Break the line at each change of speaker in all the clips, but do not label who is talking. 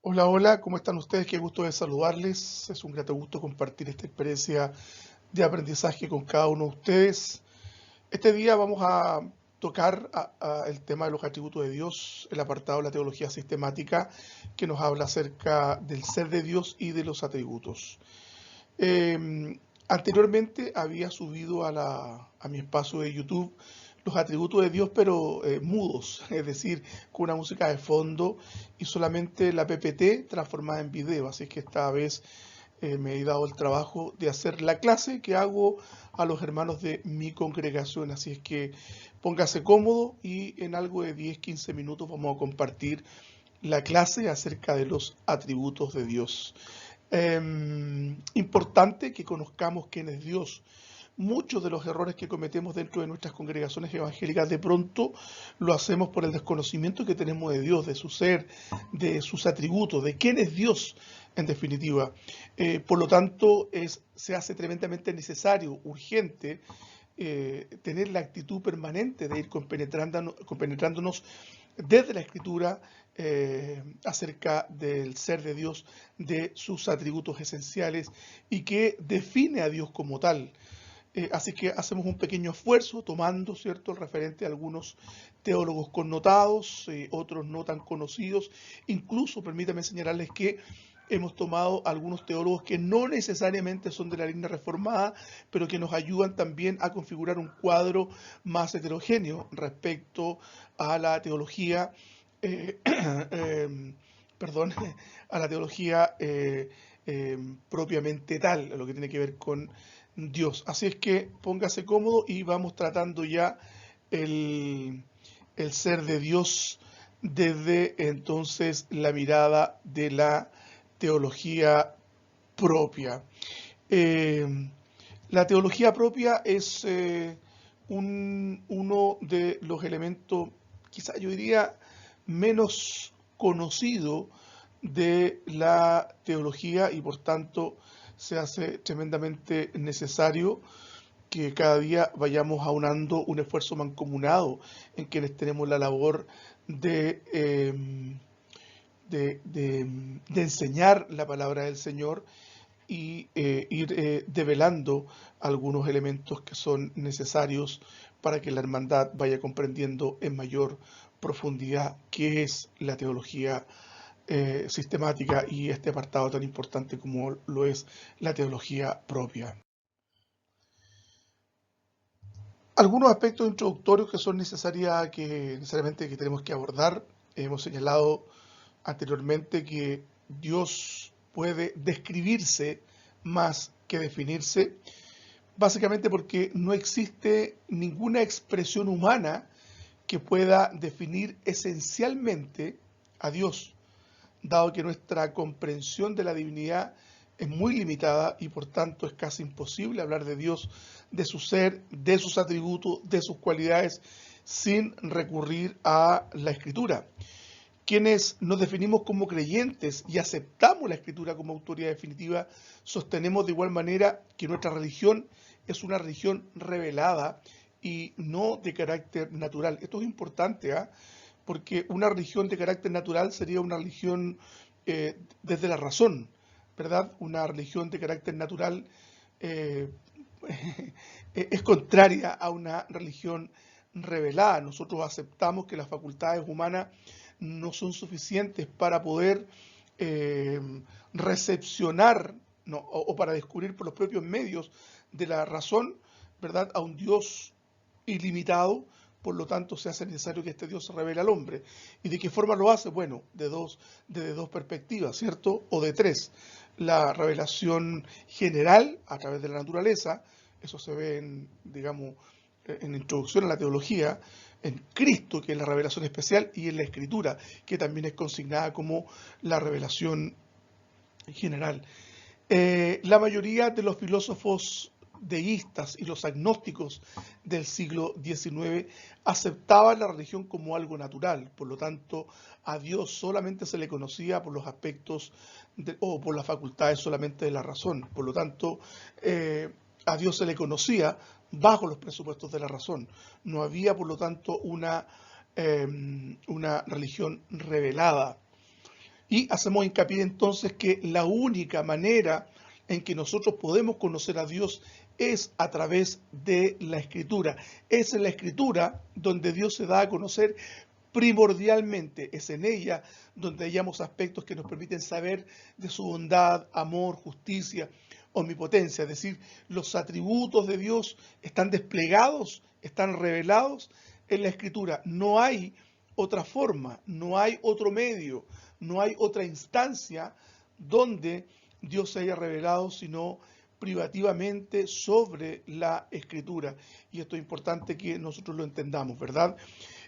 Hola, hola, ¿cómo están ustedes? Qué gusto de saludarles. Es un grato gusto compartir esta experiencia de aprendizaje con cada uno de ustedes. Este día vamos a tocar el tema de los atributos de Dios, el apartado de la teología sistemática que nos habla acerca del ser de Dios y de los atributos. Anteriormente había subido a mi espacio de YouTube los atributos de Dios, pero mudos, es decir, con una música de fondo y solamente la PPT transformada en video. Así que esta vez me he dado el trabajo de hacer la clase que hago a los hermanos de mi congregación. Así es que póngase cómodo y en algo de 10-15 minutos vamos a compartir la clase acerca de los atributos de Dios. Importante que conozcamos quién es Dios. Muchos de los errores que cometemos dentro de nuestras congregaciones evangélicas de pronto lo hacemos por el desconocimiento que tenemos de Dios, de su ser, de sus atributos, de quién es Dios en definitiva. Por lo tanto, se hace tremendamente necesario, urgente, tener la actitud permanente de ir compenetrándonos desde la Escritura acerca del ser de Dios, de sus atributos esenciales y que define a Dios como tal. Así que hacemos un pequeño esfuerzo tomando, ¿cierto?, el referente a algunos teólogos connotados, otros no tan conocidos. Incluso, permítanme señalarles que hemos tomado algunos teólogos que no necesariamente son de la línea reformada, pero que nos ayudan también a configurar un cuadro más heterogéneo respecto a la teología, eh, perdón, a la teología propiamente tal, a lo que tiene que ver con Dios. Así es que póngase cómodo y vamos tratando ya el, el ser de Dios desde entonces la mirada de la teología propia. Eh, la teología propia es uno de los elementos, quizá yo diría, menos conocido de la teología y por tanto se hace tremendamente necesario que cada día vayamos aunando un esfuerzo mancomunado en quienes tenemos la labor de, de enseñar la palabra del Señor y ir develando algunos elementos que son necesarios para que la hermandad vaya comprendiendo en mayor profundidad qué es la teología sistemática y este apartado tan importante como lo es la teología propia. Algunos aspectos introductorios que son necesariamente que tenemos que abordar. Hemos señalado anteriormente que Dios puede describirse más que definirse, básicamente porque no existe ninguna expresión humana que pueda definir esencialmente a Dios, dado que nuestra comprensión de la divinidad es muy limitada y por tanto es casi imposible hablar de Dios, de su ser, de sus atributos, de sus cualidades, sin recurrir a la Escritura. Quienes nos definimos como creyentes y aceptamos la Escritura como autoridad definitiva, sostenemos de igual manera que nuestra religión es una religión revelada y no de carácter natural. Esto es importante, ¿ah? Porque una religión de carácter natural sería una religión desde la razón, ¿verdad? Una religión de carácter natural eh, es contraria a una religión revelada. Nosotros aceptamos que las facultades humanas no son suficientes para poder eh, recepcionar, ¿no?, o para descubrir por los propios medios de la razón, ¿verdad?, a un Dios ilimitado. Por lo tanto, se hace necesario que este Dios se revele al hombre. ¿Y de qué forma lo hace? Bueno, desde dos perspectivas, ¿cierto? O de tres. La revelación general a través de la naturaleza, eso se ve en, digamos, en introducción a la teología, en Cristo, que es la revelación especial, y en la Escritura, que también es consignada como la revelación general. La mayoría de los filósofos deístas y los agnósticos del siglo XIX aceptaban la religión como algo natural, por lo tanto a Dios solamente se le conocía por los aspectos o por las facultades solamente de la razón, por lo tanto a Dios se le conocía bajo los presupuestos de la razón, no había por lo tanto una religión revelada. Y hacemos hincapié entonces que la única manera en que nosotros podemos conocer a Dios es a través de la Escritura. Es en la Escritura donde Dios se da a conocer primordialmente. Es en ella donde hallamos aspectos que nos permiten saber de su bondad, amor, justicia, omnipotencia. Es decir, los atributos de Dios están desplegados, están revelados en la Escritura. No hay otra forma, no hay otro medio, no hay otra instancia donde Dios se haya revelado, sino privativamente sobre la Escritura. Y esto es importante que nosotros lo entendamos, ¿verdad?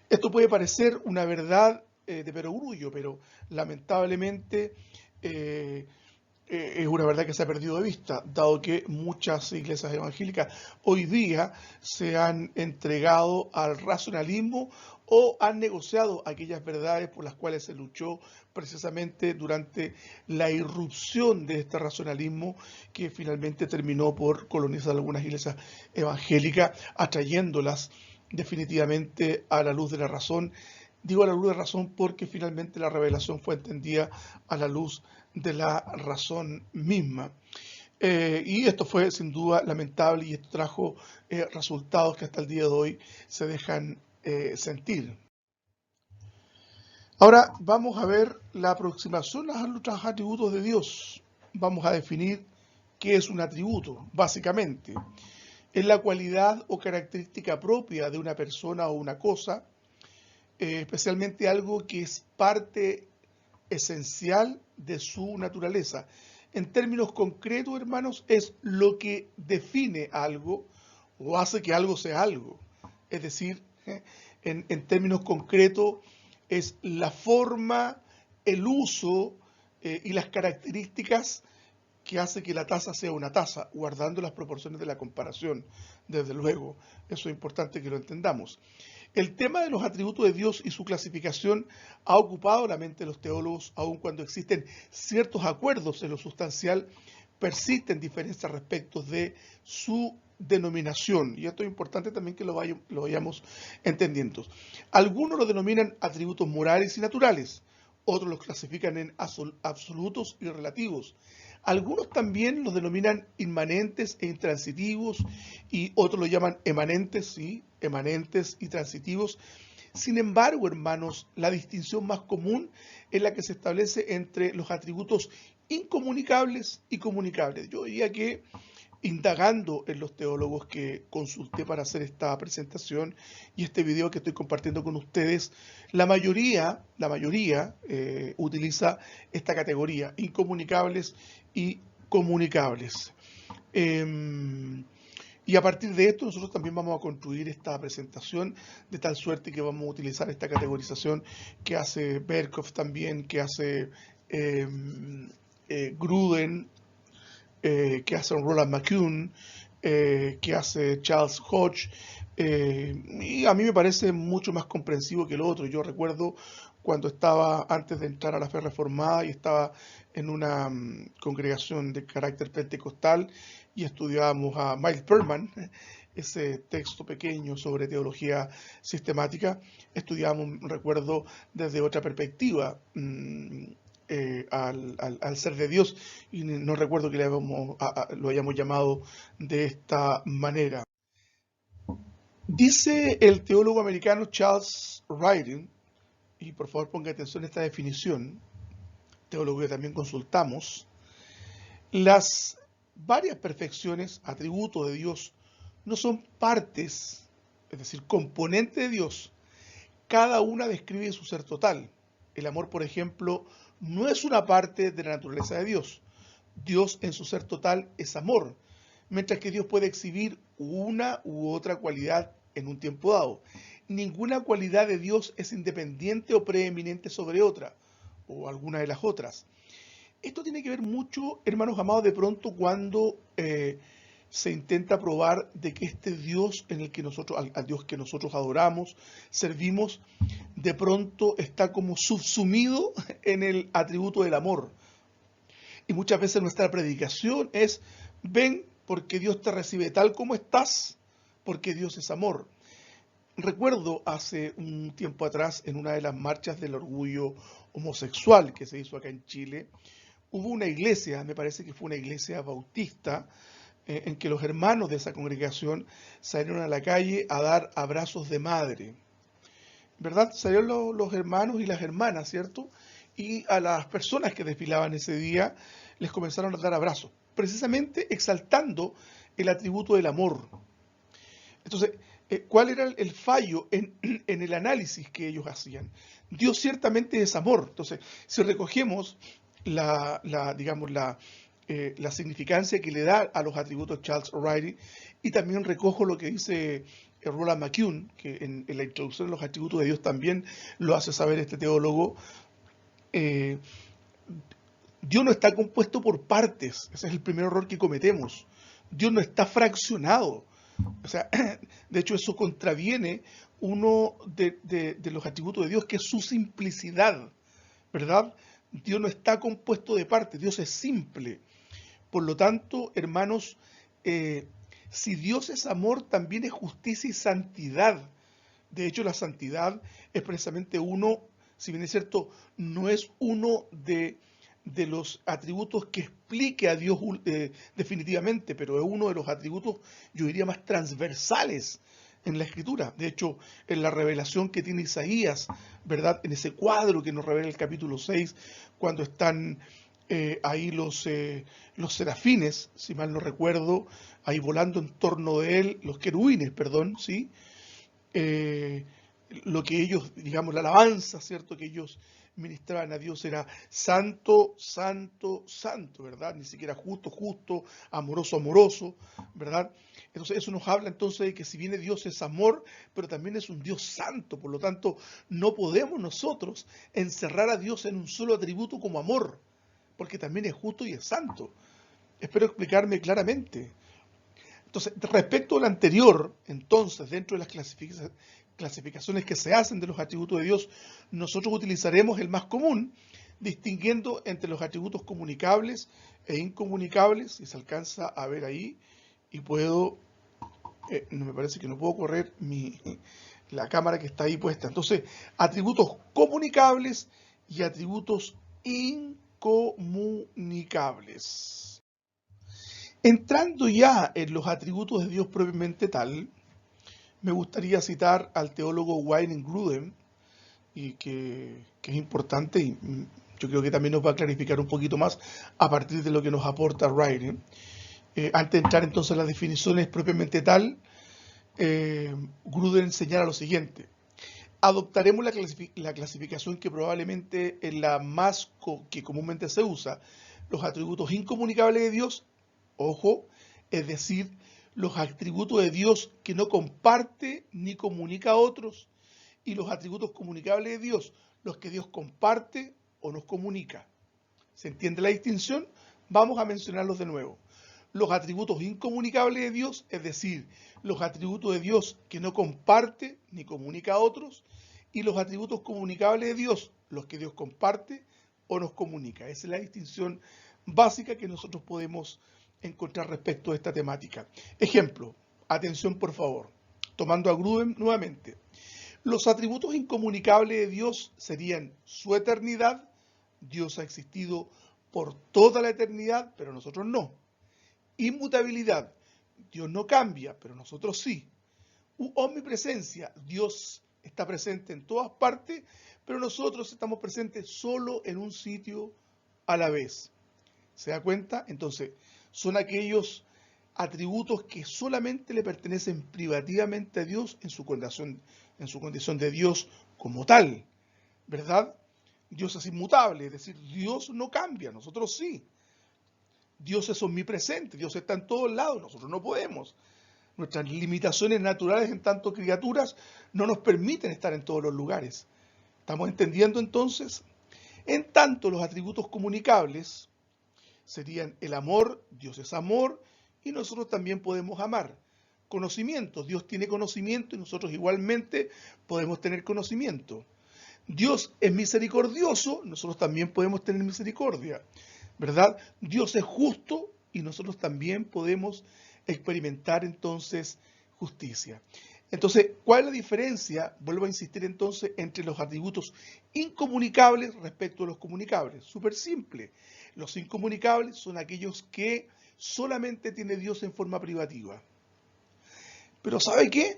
Esto puede parecer una verdad de perogrullo, pero lamentablemente es una verdad que se ha perdido de vista, dado que muchas iglesias evangélicas hoy día se han entregado al racionalismo o han negociado aquellas verdades por las cuales se luchó precisamente durante la irrupción de este racionalismo que finalmente terminó por colonizar algunas iglesias evangélicas, atrayéndolas definitivamente a la luz de la razón. Digo a la luz de la razón porque finalmente la revelación fue entendida a la luz de la razón misma. Y esto fue sin duda lamentable y esto trajo resultados que hasta el día de hoy se dejan sentir. Ahora vamos a ver la aproximación a los atributos de Dios. Vamos a definir qué es un atributo, básicamente. Es la cualidad o característica propia de una persona o una cosa, especialmente algo que es parte esencial de su naturaleza. En términos concretos, hermanos, es lo que define algo o hace que algo sea algo. Es decir, en términos concretos, es la forma, el uso y las características que hace que la taza sea una taza, guardando las proporciones de la comparación, desde luego. Eso es importante que lo entendamos. El tema de los atributos de Dios y su clasificación ha ocupado la mente de los teólogos, aun cuando existen ciertos acuerdos en lo sustancial, persisten diferencias respecto de su denominación. Y esto es importante también que lo vayamos entendiendo. Algunos lo denominan atributos morales y naturales, otros los clasifican en absolutos y relativos. Algunos también los denominan inmanentes e intransitivos y otros lo llaman emanentes, ¿sí? Emanentes y transitivos. Sin embargo, hermanos, la distinción más común es la que se establece entre los atributos incomunicables y comunicables. Yo diría que, indagando en los teólogos que consulté para hacer esta presentación y este video que estoy compartiendo con ustedes, la mayoría utiliza esta categoría, incomunicables y comunicables. Y a partir de esto nosotros también vamos a construir esta presentación de tal suerte que vamos a utilizar esta categorización que hace Berkhoff también, que hace Gruden, que hace Roland McCune, que hace Charles Hodge, y a mí me parece mucho más comprensivo que el otro. Yo recuerdo cuando estaba, antes de entrar a la fe reformada, y estaba en una congregación de carácter pentecostal, y estudiábamos a Miles Perlman, ese texto pequeño sobre teología sistemática, estudiábamos, recuerdo, desde otra perspectiva, al ser de Dios, y no recuerdo que lo hayamos llamado de esta manera. Dice el teólogo americano Charles Ryden, y por favor ponga atención a esta definición, teólogo que también consultamos, las varias perfecciones, atributos de Dios, no son partes, es decir, componentes de Dios. Cada una describe su ser total. El amor, por ejemplo, no es una parte de la naturaleza de Dios. Dios en su ser total es amor, mientras que Dios puede exhibir una u otra cualidad en un tiempo dado. Ninguna cualidad de Dios es independiente o preeminente sobre otra, o alguna de las otras. Esto tiene que ver mucho, hermanos amados, de pronto cuando se intenta probar de que este Dios en el que nosotros, al Dios que nosotros adoramos, servimos, de pronto está como subsumido en el atributo del amor. Y muchas veces nuestra predicación es, ven porque Dios te recibe tal como estás, porque Dios es amor. Recuerdo hace un tiempo atrás, en una de las marchas del orgullo homosexual que se hizo acá en Chile, hubo una iglesia, me parece que fue una iglesia bautista, en que los hermanos de esa congregación salieron a la calle a dar abrazos de madre. ¿Verdad? Salieron los hermanos y las hermanas, ¿cierto? Y a las personas que desfilaban ese día les comenzaron a dar abrazos, precisamente exaltando el atributo del amor. Entonces, ¿cuál era el fallo en el análisis que ellos hacían? Dios ciertamente es amor. Entonces, si recogemos digamos, la significancia que le da a los atributos Charles O'Reilly, y también recojo lo que dice Roland McCune, que en la introducción de los atributos de Dios también lo hace saber este teólogo. eh, Dios no está compuesto por partes. Ese es el primer error que cometemos. Dios no está fraccionado. O sea, de hecho eso contraviene uno de los atributos de Dios, que es su simplicidad, ¿verdad? Dios no está compuesto de partes, Dios es simple. Por lo tanto, hermanos, si Dios es amor, también es justicia y santidad. De hecho, la santidad es precisamente uno, si bien es cierto, no es uno de los atributos que explique a Dios definitivamente, pero es uno de los atributos, yo diría, más transversales en la Escritura. De hecho, en la revelación que tiene Isaías, ¿verdad? En ese cuadro que nos revela el capítulo 6, cuando están ahí los serafines, si mal no recuerdo, ahí volando en torno de él, los querubines, perdón, ¿sí? eh, lo que ellos, digamos, la alabanza, ¿cierto? Que ellos ministraban a Dios era santo, santo, santo, ¿verdad? Ni siquiera justo, justo, amoroso, amoroso, ¿verdad? Entonces eso nos habla entonces de que si bien Dios es amor, pero también es un Dios santo, por lo tanto no podemos nosotros encerrar a Dios en un solo atributo como amor, porque también es justo y es santo. Espero explicarme claramente. Entonces, respecto al anterior, entonces, dentro de las clasificaciones que se hacen de los atributos de Dios, nosotros utilizaremos el más común, distinguiendo entre los atributos comunicables e incomunicables, si se alcanza a ver ahí, y puedo, no me parece que no puedo correr la cámara que está ahí puesta. Entonces, atributos comunicables y atributos incomunicables. Entrando ya en los atributos de Dios propiamente tal, me gustaría citar al teólogo Wayne Grudem, y que es importante, y yo creo que también nos va a clarificar un poquito más a partir de lo que nos aporta Riley. Antes de entrar entonces en las definiciones propiamente tal, Grudem señala lo siguiente: adoptaremos la clasificación que probablemente es la más que comúnmente se usa, los atributos incomunicables de Dios, ojo, es decir, los atributos de Dios que no comparte ni comunica a otros, y los atributos comunicables de Dios, los que Dios comparte o nos comunica. ¿Se entiende la distinción? Vamos a mencionarlos de nuevo. Los atributos incomunicables de Dios, es decir, los atributos de Dios que no comparte ni comunica a otros, y los atributos comunicables de Dios, los que Dios comparte o nos comunica. Esa es la distinción básica que nosotros podemos encontrar respecto a esta temática. Ejemplo, atención por favor, tomando a Grudem nuevamente. Los atributos incomunicables de Dios serían su eternidad. Dios ha existido por toda la eternidad, pero nosotros no. Inmutabilidad, Dios no cambia, pero nosotros sí. Omnipresencia, Dios está presente en todas partes, pero nosotros estamos presentes solo en un sitio a la vez. ¿Se da cuenta? Entonces, son aquellos atributos que solamente le pertenecen privativamente a Dios en su condición de Dios como tal, ¿verdad? Dios es inmutable, es decir, Dios no cambia, nosotros sí. Dios es omnipresente, Dios está en todos lados, nosotros no podemos. Nuestras limitaciones naturales en tanto criaturas no nos permiten estar en todos los lugares. ¿Estamos entendiendo entonces? En tanto, los atributos comunicables serían el amor, Dios es amor, y nosotros también podemos amar. Conocimiento, Dios tiene conocimiento y nosotros igualmente podemos tener conocimiento. Dios es misericordioso, nosotros también podemos tener misericordia, ¿verdad? Dios es justo y nosotros también podemos experimentar entonces justicia. Entonces, ¿cuál es la diferencia? Vuelvo a insistir entonces entre los atributos incomunicables respecto a los comunicables. Súper simple. Los incomunicables son aquellos que solamente tiene Dios en forma privativa. Pero ¿sabe qué?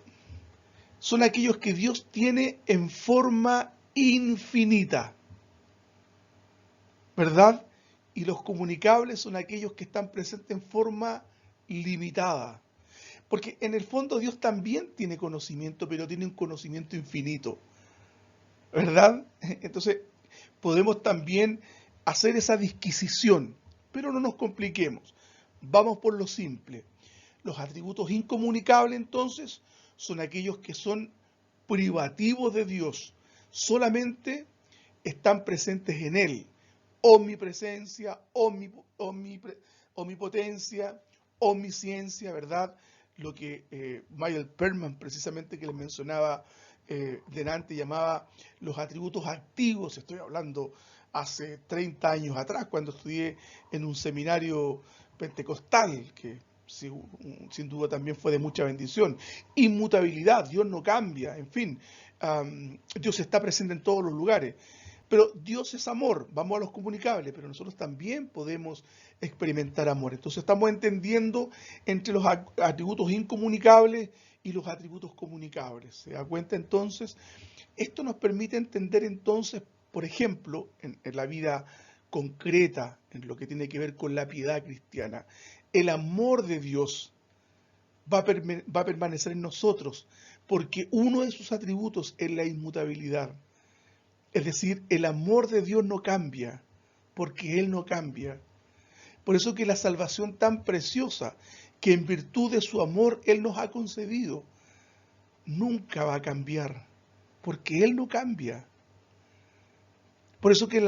Son aquellos que Dios tiene en forma infinita, ¿verdad? Y los comunicables son aquellos que están presentes en forma limitada. Porque en el fondo Dios también tiene conocimiento, pero tiene un conocimiento infinito, ¿verdad? Entonces podemos también hacer esa disquisición, pero no nos compliquemos. Vamos por lo simple. Los atributos incomunicables entonces son aquellos que son privativos de Dios, solamente están presentes en Él. Omnipresencia, omnipotencia, omnisciencia, ¿verdad? Lo que Michael Perman, precisamente que les mencionaba delante, llamaba los atributos activos. Estoy hablando hace 30 años atrás, cuando estudié en un seminario pentecostal, que sin duda también fue de mucha bendición. Inmutabilidad, Dios no cambia, en fin, Dios está presente en todos los lugares. Pero Dios es amor, vamos a los comunicables, pero nosotros también podemos experimentar amor. Entonces estamos entendiendo entre los atributos incomunicables y los atributos comunicables. ¿Se da cuenta entonces? Esto nos permite entender entonces, por ejemplo, en la vida concreta, en lo que tiene que ver con la piedad cristiana, el amor de Dios va a permanecer en nosotros, porque uno de sus atributos es la inmutabilidad. Es decir, el amor de Dios no cambia, porque Él no cambia. Por eso que la salvación tan preciosa, que en virtud de su amor Él nos ha concedido, nunca va a cambiar, porque Él no cambia. Por eso que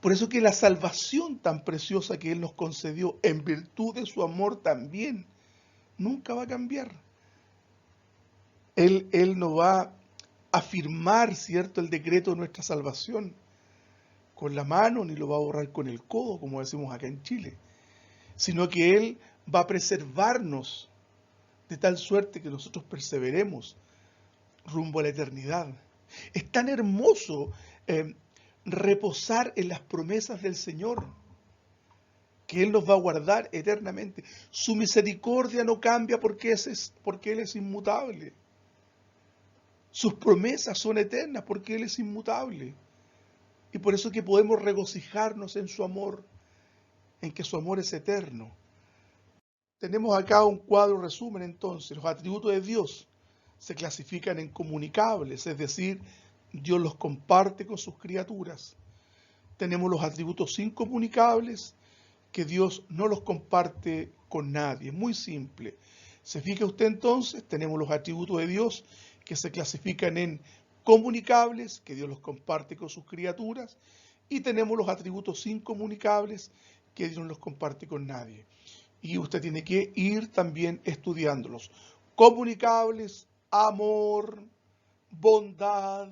por eso que la salvación tan preciosa que Él nos concedió, en virtud de su amor también, nunca va a cambiar. Él no va a firmar, ¿cierto?, el decreto de nuestra salvación con la mano, ni lo va a borrar con el codo, como decimos acá en Chile, sino que Él va a preservarnos de tal suerte que nosotros perseveremos rumbo a la eternidad. Es tan hermoso reposar en las promesas del Señor, que Él nos va a guardar eternamente. Su misericordia no cambia porque Él es inmutable. Sus promesas son eternas porque Él es inmutable. Y por eso que podemos regocijarnos en su amor, en que su amor es eterno. Tenemos acá un cuadro resumen entonces. Los atributos de Dios se clasifican en comunicables, es decir, Dios los comparte con sus criaturas. Tenemos los atributos incomunicables, que Dios no los comparte con nadie. Muy simple. ¿Se fija usted entonces? Tenemos los atributos de Dios que se clasifican en comunicables, que Dios los comparte con sus criaturas, y tenemos los atributos incomunicables, que Dios no los comparte con nadie. Y usted tiene que ir también estudiándolos. Comunicables, amor, bondad,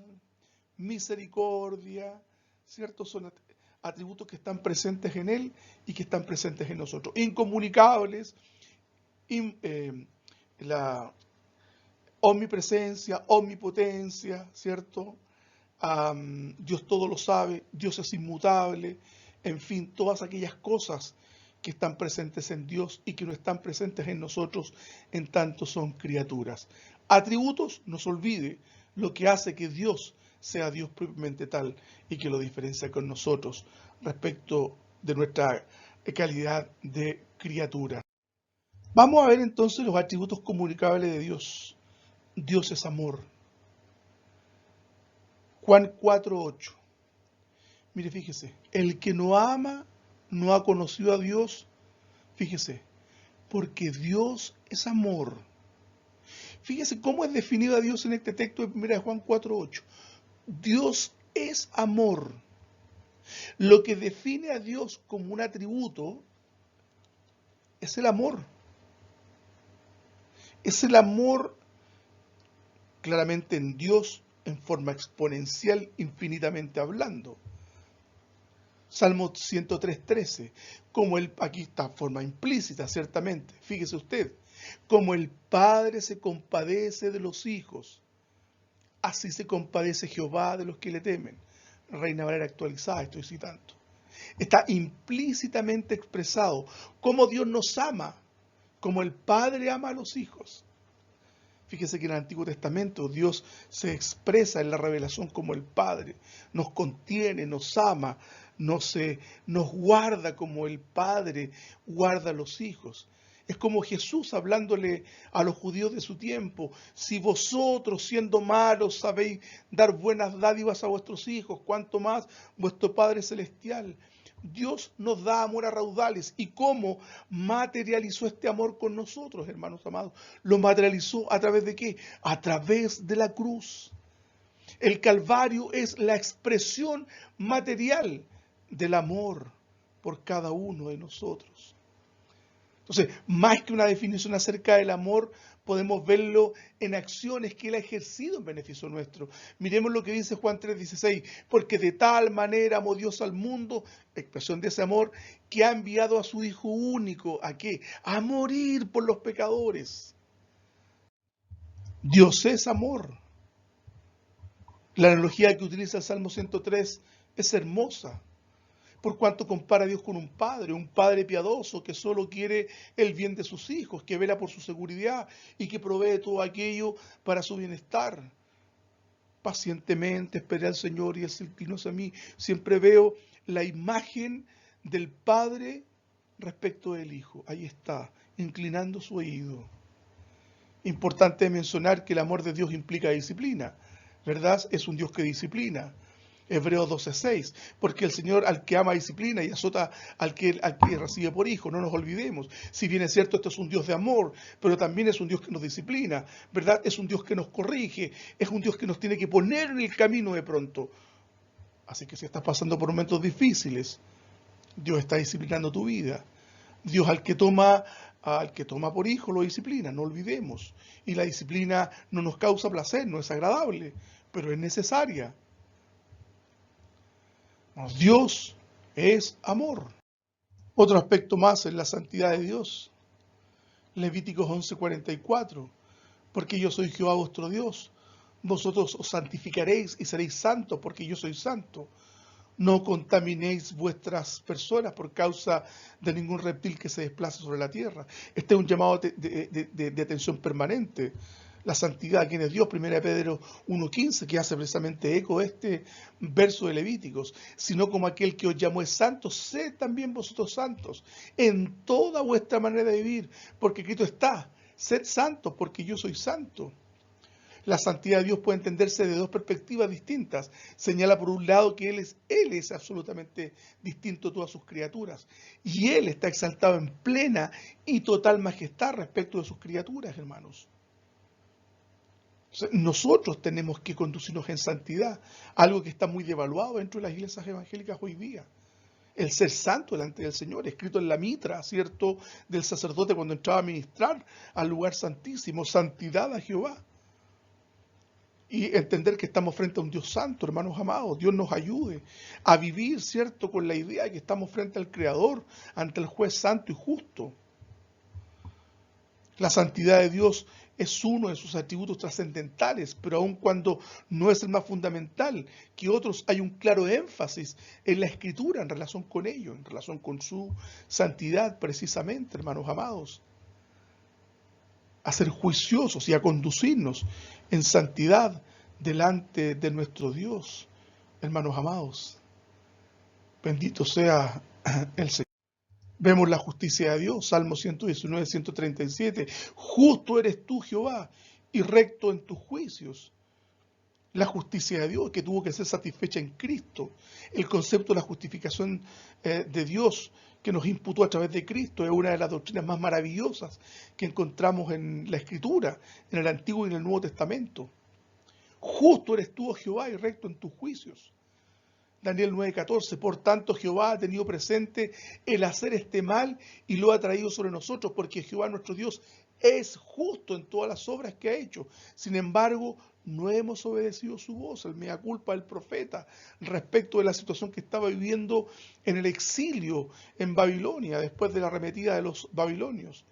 misericordia, ¿cierto? Son atributos que están presentes en Él y que están presentes en nosotros. Incomunicables, la omnipresencia, omnipotencia, ¿cierto? Dios todo lo sabe, Dios es inmutable, en fin, todas aquellas cosas que están presentes en Dios y que no están presentes en nosotros, en tanto son criaturas. Atributos, no se olvide, lo que hace que Dios sea Dios propiamente tal y que lo diferencia con nosotros respecto de nuestra calidad de criatura. Vamos a ver entonces los atributos comunicables de Dios. Dios es amor. Juan 4:8. Mire, fíjese, el que no ama no ha conocido a Dios, fíjese, porque Dios es amor. Fíjese cómo es definido a Dios en este texto de 1 Juan 4:8. Dios es amor. Lo que define a Dios como un atributo es el amor. Es el amor claramente en Dios en forma exponencial, infinitamente hablando. Salmo 103:13, aquí está, forma implícita, ciertamente, fíjese usted, como el Padre se compadece de los hijos, así se compadece Jehová de los que le temen. Reina Valera actualizada, estoy citando. Está implícitamente expresado cómo Dios nos ama, como el Padre ama a los hijos. Fíjese que en el Antiguo Testamento Dios se expresa en la revelación como el Padre, nos contiene, nos ama, nos guarda como el Padre guarda a los hijos. Es como Jesús hablándole a los judíos de su tiempo: si vosotros, siendo malos, sabéis dar buenas dádivas a vuestros hijos, cuánto más vuestro Padre Celestial. Dios nos da amor a raudales. ¿Y cómo materializó este amor con nosotros, hermanos amados? ¿Lo materializó a través de qué? A través de la cruz. El Calvario es la expresión material del amor por cada uno de nosotros. Entonces, más que una definición acerca del amor, podemos verlo en acciones que Él ha ejercido en beneficio nuestro. Miremos lo que dice Juan 3:16, porque de tal manera amó Dios al mundo, expresión de ese amor, que ha enviado a su Hijo único, ¿a qué? A morir por los pecadores. Dios es amor. La analogía que utiliza el Salmo 103 es hermosa, por cuanto compara a Dios con un padre piadoso que solo quiere el bien de sus hijos, que vela por su seguridad y que provee todo aquello para su bienestar. Pacientemente esperé al Señor y Él se inclinó hacia mí. Siempre veo la imagen del Padre respecto del Hijo. Ahí está, inclinando su oído. Importante mencionar que el amor de Dios implica disciplina, ¿verdad? Es un Dios que disciplina. Hebreos 12:6, porque el Señor al que ama disciplina y azota al que recibe por hijo. No nos olvidemos, si bien es cierto, esto es un Dios de amor, pero también es un Dios que nos disciplina, ¿verdad? Es un Dios que nos corrige, es un Dios que nos tiene que poner en el camino de pronto. Así que si estás pasando por momentos difíciles, Dios está disciplinando tu vida. Dios al que toma por hijo lo disciplina, no olvidemos. Y la disciplina no nos causa placer, no es agradable, pero es necesaria. Dios es amor. Otro aspecto más es la santidad de Dios. Levíticos 11:44, porque yo soy Jehová vuestro Dios, vosotros os santificaréis y seréis santos, porque yo soy santo. No contaminéis vuestras personas por causa de ningún reptil que se desplace sobre la tierra. Este es un llamado de atención permanente. La santidad, ¿quién es Dios? 1 Pedro 1:15, que hace precisamente eco de este verso de Levíticos. Sino como aquel que os llamó es santo, sed también vosotros santos en toda vuestra manera de vivir, porque escrito está: sed santos, porque yo soy santo. La santidad de Dios puede entenderse de dos perspectivas distintas. Señala por un lado que Él es absolutamente distinto a todas sus criaturas. Y Él está exaltado en plena y total majestad respecto de sus criaturas, hermanos. Nosotros tenemos que conducirnos en santidad, algo que está muy devaluado dentro de las iglesias evangélicas hoy día. El ser santo delante del Señor, escrito en la mitra, ¿cierto?, del sacerdote cuando entraba a ministrar al lugar santísimo: santidad a Jehová. Y entender que estamos frente a un Dios santo, hermanos amados. Dios nos ayude a vivir, ¿cierto?, con la idea de que estamos frente al Creador, ante el juez santo y justo. La santidad de Dios es uno de sus atributos trascendentales, pero aun cuando no es el más fundamental que otros, hay un claro énfasis en la Escritura en relación con ello, en relación con su santidad precisamente, hermanos amados. A ser juiciosos y a conducirnos en santidad delante de nuestro Dios, hermanos amados. Bendito sea el Señor. Vemos la justicia de Dios, Salmo 119, 137. Justo eres tú, Jehová, y recto en tus juicios. La justicia de Dios que tuvo que ser satisfecha en Cristo. El concepto de la justificación de Dios que nos imputó a través de Cristo es una de las doctrinas más maravillosas que encontramos en la Escritura, en el Antiguo y en el Nuevo Testamento. Justo eres tú, oh Jehová, y recto en tus juicios. Daniel 9:14, por tanto Jehová ha tenido presente el hacer este mal y lo ha traído sobre nosotros, porque Jehová nuestro Dios es justo en todas las obras que ha hecho. Sin embargo, no hemos obedecido su voz, el mea culpa del profeta, respecto de la situación que estaba viviendo en el exilio en Babilonia, después de la arremetida de los babilonios.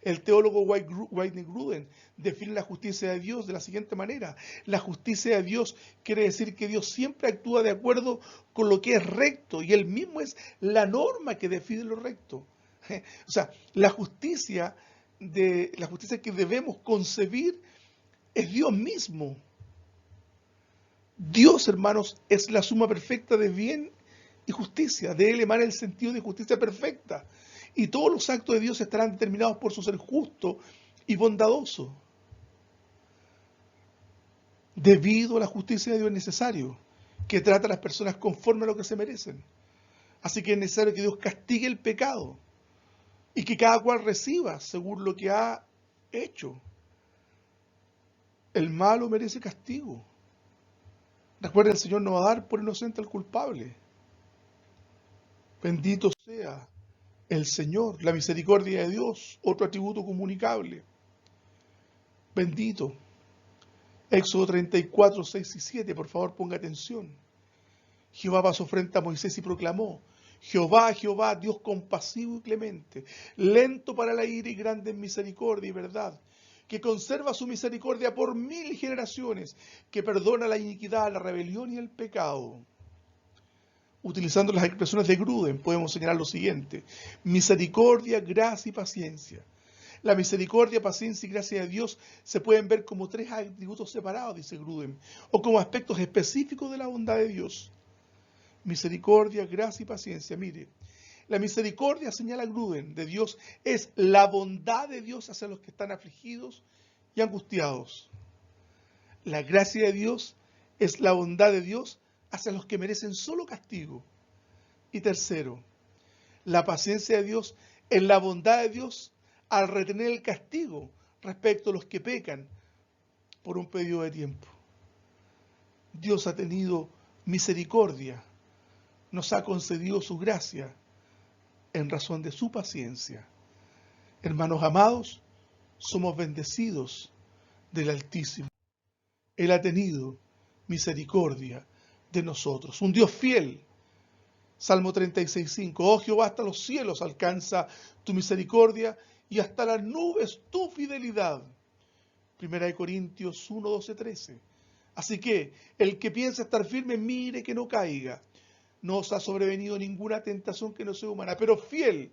El teólogo Whitney Gruden define la justicia de Dios de la siguiente manera. La justicia de Dios quiere decir que Dios siempre actúa de acuerdo con lo que es recto y Él mismo es la norma que define lo recto. O sea, la justicia que debemos concebir es Dios mismo. Dios, hermanos, es la suma perfecta de bien y justicia. De Él emana el sentido de justicia perfecta. Y todos los actos de Dios estarán determinados por su ser justo y bondadoso. Debido a la justicia de Dios es necesario que trate a las personas conforme a lo que se merecen. Así que es necesario que Dios castigue el pecado y que cada cual reciba según lo que ha hecho. El malo merece castigo. Recuerda, el Señor no va a dar por inocente al culpable. Bendito sea el Señor, la misericordia de Dios, otro atributo comunicable. Bendito. Éxodo 34, 6 y 7, por favor ponga atención. Jehová pasó frente a Moisés y proclamó: Jehová, Jehová, Dios compasivo y clemente, lento para la ira y grande en misericordia y verdad, que conserva su misericordia por 1000 generaciones, que perdona la iniquidad, la rebelión y el pecado. Utilizando las expresiones de Gruden, podemos señalar lo siguiente: misericordia, gracia y paciencia. La misericordia, paciencia y gracia de Dios se pueden ver como 3 atributos separados, dice Gruden, o como aspectos específicos de la bondad de Dios. Misericordia, gracia y paciencia. Mire, la misericordia, señala Gruden, de Dios es la bondad de Dios hacia los que están afligidos y angustiados. La gracia de Dios es la bondad de Dios hacia los que merecen solo castigo. Y tercero, la paciencia de Dios es la bondad de Dios al retener el castigo respecto a los que pecan por un periodo de tiempo. Dios ha tenido misericordia, nos ha concedido su gracia en razón de su paciencia. Hermanos amados, somos bendecidos del Altísimo. Él ha tenido misericordia de nosotros. Un Dios fiel. Salmo 36:5. Oh Jehová, hasta los cielos alcanza tu misericordia y hasta las nubes tu fidelidad. 1 Corintios 1, 12, 13. Así que el que piensa estar firme, mire que no caiga. No os ha sobrevenido ninguna tentación que no sea humana, pero fiel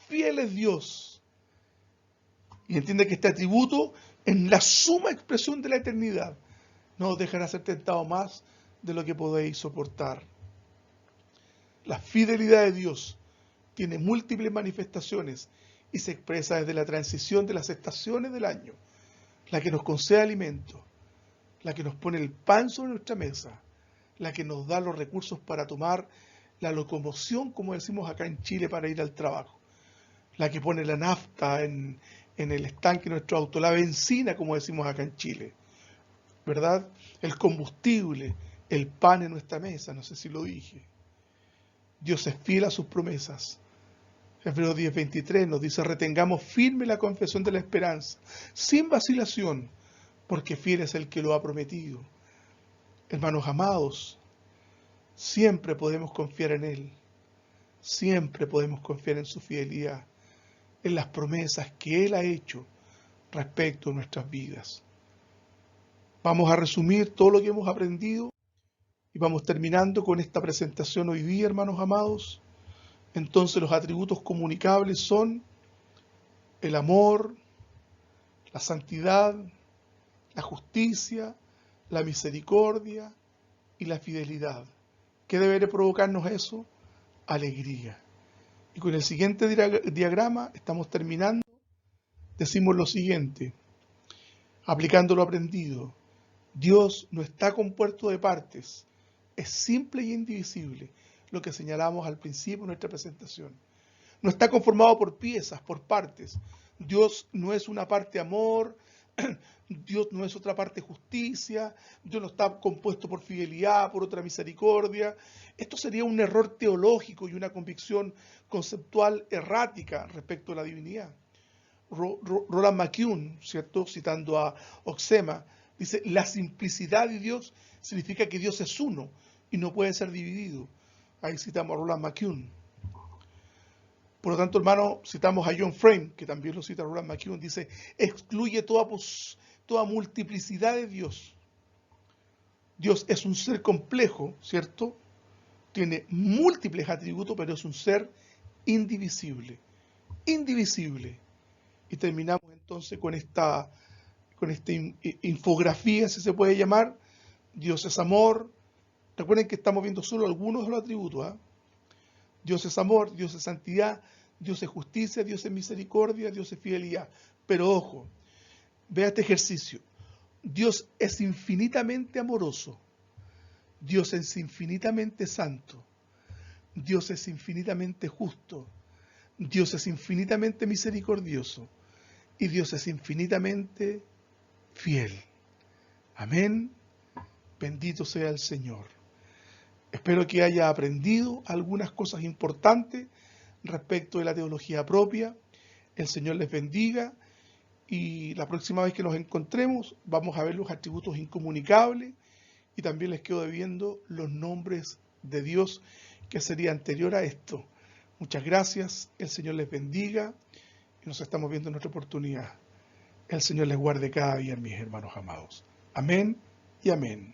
es Dios. Y entiende que este atributo en la suma expresión de la eternidad no os dejará ser tentado más de lo que podéis soportar. La fidelidad de Dios tiene múltiples manifestaciones y se expresa desde la transición de las estaciones del año, la que nos concede alimento, la que nos pone el pan sobre nuestra mesa, la que nos da los recursos para tomar la locomoción, como decimos acá en Chile, para ir al trabajo, la que pone la nafta en el estanque de nuestro auto, la benzina, como decimos acá en Chile, ¿verdad? El combustible, el pan en nuestra mesa, no sé si lo dije. Dios es fiel a sus promesas. Hebreos 10:23 nos dice: retengamos firme la confesión de la esperanza, sin vacilación, porque fiel es el que lo ha prometido. Hermanos amados, siempre podemos confiar en Él, siempre podemos confiar en su fidelidad, en las promesas que Él ha hecho respecto a nuestras vidas. Vamos a resumir todo lo que hemos aprendido y vamos terminando con esta presentación hoy día, hermanos amados. Entonces los atributos comunicables son el amor, la santidad, la justicia, la misericordia y la fidelidad. ¿Qué debería provocarnos eso? Alegría. Y con el siguiente diagrama estamos terminando. Decimos lo siguiente, aplicando lo aprendido: Dios no está compuesto de partes, es simple y indivisible, lo que señalamos al principio de nuestra presentación. No está conformado por piezas, por partes. Dios no es una parte amor, Dios no es otra parte justicia, Dios no está compuesto por fidelidad, por otra misericordia. Esto sería un error teológico y una convicción conceptual errática respecto a la divinidad. Roland McKeown, ¿cierto? Citando a Oxema, dice, la simplicidad de Dios significa que Dios es uno y no puede ser dividido. Ahí citamos a Roland McKeown. Por lo tanto, hermano, citamos a John Frame, que también lo cita Roland McKeown, dice, excluye toda multiplicidad de Dios. Dios es un ser complejo, ¿cierto? Tiene múltiples atributos, pero es un ser indivisible. Indivisible. Y terminamos entonces con esta infografía, si se puede llamar. Dios es amor. Recuerden que estamos viendo solo algunos de los atributos. Dios es amor, Dios es santidad, Dios es justicia, Dios es misericordia, Dios es fidelidad. Pero ojo, vea este ejercicio. Dios es infinitamente amoroso. Dios es infinitamente santo. Dios es infinitamente justo. Dios es infinitamente misericordioso. Y Dios es infinitamente fiel. Amén. Bendito sea el Señor. Espero que haya aprendido algunas cosas importantes respecto de la teología propia. El Señor les bendiga y la próxima vez que nos encontremos vamos a ver los atributos incomunicables y también les quedo debiendo los nombres de Dios que sería anterior a esto. Muchas gracias, el Señor les bendiga y nos estamos viendo en otra oportunidad. El Señor les guarde cada día, mis hermanos amados. Amén y amén.